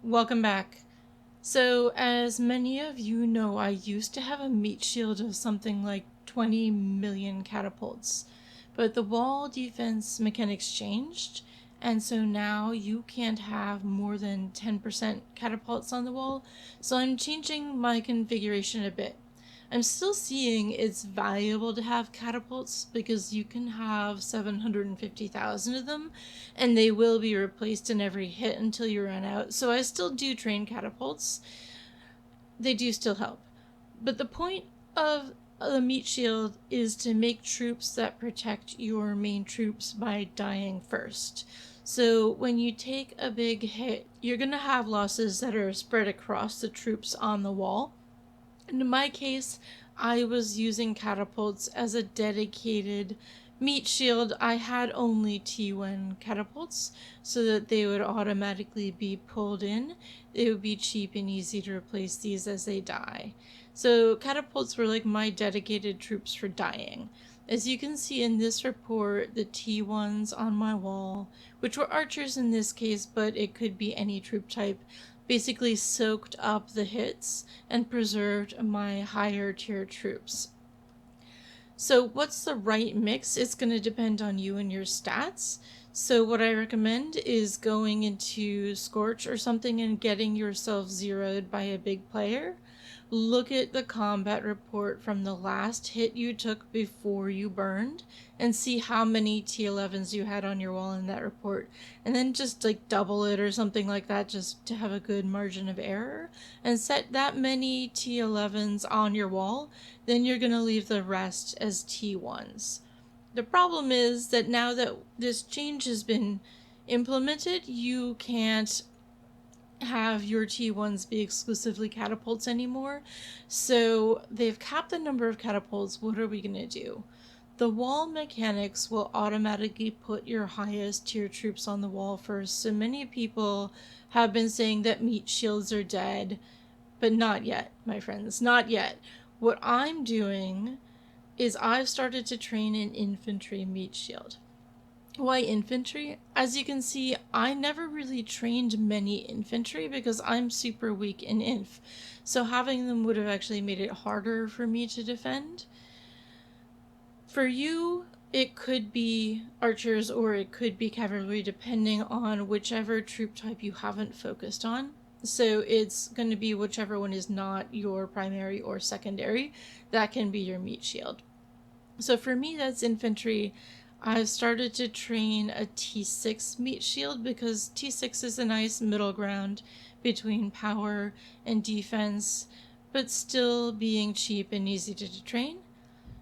Welcome back. So, as many of you know, I used to have a meat shield of something like 20 million catapults, but the wall defense mechanics changed, and so now you can't have more than 10% catapults on the wall, so I'm changing my configuration a bit. I'm still seeing it's valuable to have catapults because you can have 750,000 of them and they will be replaced in every hit until you run out. So I still do train catapults. They do still help. But the point of the meat shield is to make troops that protect your main troops by dying first. So when you take a big hit, you're going to have losses that are spread across the troops on the wall. In my case, I was using catapults as a dedicated meat shield. I had only T1 catapults so that they would automatically be pulled in. It would be cheap and easy to replace these as they die. So catapults were like my dedicated troops for dying. As you can see in this report, the T1s on my wall, which were archers in this case, but it could be any troop type, basically soaked up the hits and preserved my higher tier troops. So what's the right mix? It's going to depend on you and your stats. So what I recommend is going into Scorch or something and getting yourself zeroed by a big player. Look at the combat report from the last hit you took before you burned and see how many T11s you had on your wall in that report. And then just like double it or something like that just to have a good margin of error. And set that many T11s on your wall, then you're going to leave the rest as T1s. The problem is that now that this change has been implemented, you can't have your T1s be exclusively catapults anymore. So they've capped the number of catapults. What are we going to do? The wall mechanics will automatically put your highest tier troops on the wall first. So many people have been saying that meat shields are dead, but not yet, my friends, not yet. What I'm doing is I've started to train an infantry meat shield. Why infantry? As you can see, I never really trained many infantry because I'm super weak in inf. So having them would have actually made it harder for me to defend. For you, it could be archers or it could be cavalry depending on whichever troop type you haven't focused on. So it's going to be whichever one is not your primary or secondary. That can be your meat shield. So for me, that's infantry. I've started to train a T6 meat shield because T6 is a nice middle ground between power and defense, but still being cheap and easy to train.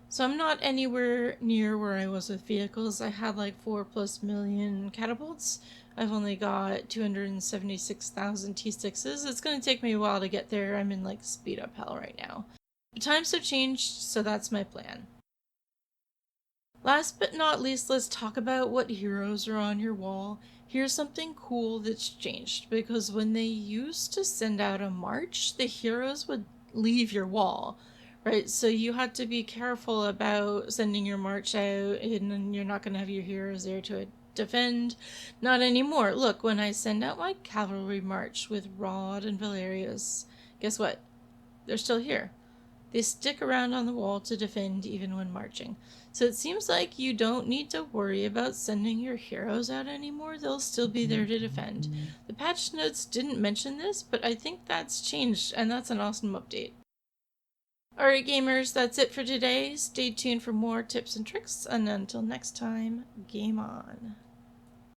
So I'm not anywhere near where I was with vehicles. I had like 4+ million catapults. I've only got 276,000 T6s. It's going to take me a while to get there. I'm in like speed up hell right now. But times have changed, so that's my plan. Last but not least, let's talk about what heroes are on your wall. Here's something cool that's changed, because when they used to send out a march, the heroes would leave your wall, right? So you had to be careful about sending your march out, and you're not going to have your heroes there to defend. Not anymore. Look, when I send out my cavalry march with Rod and Valerius, guess what? They're still here. They stick around on the wall to defend even when marching. So it seems like you don't need to worry about sending your heroes out anymore. They'll still be there to defend. The patch notes didn't mention this, but I think that's changed, and that's an awesome update. Alright gamers, that's it for today. Stay tuned for more tips and tricks, and until next time, game on.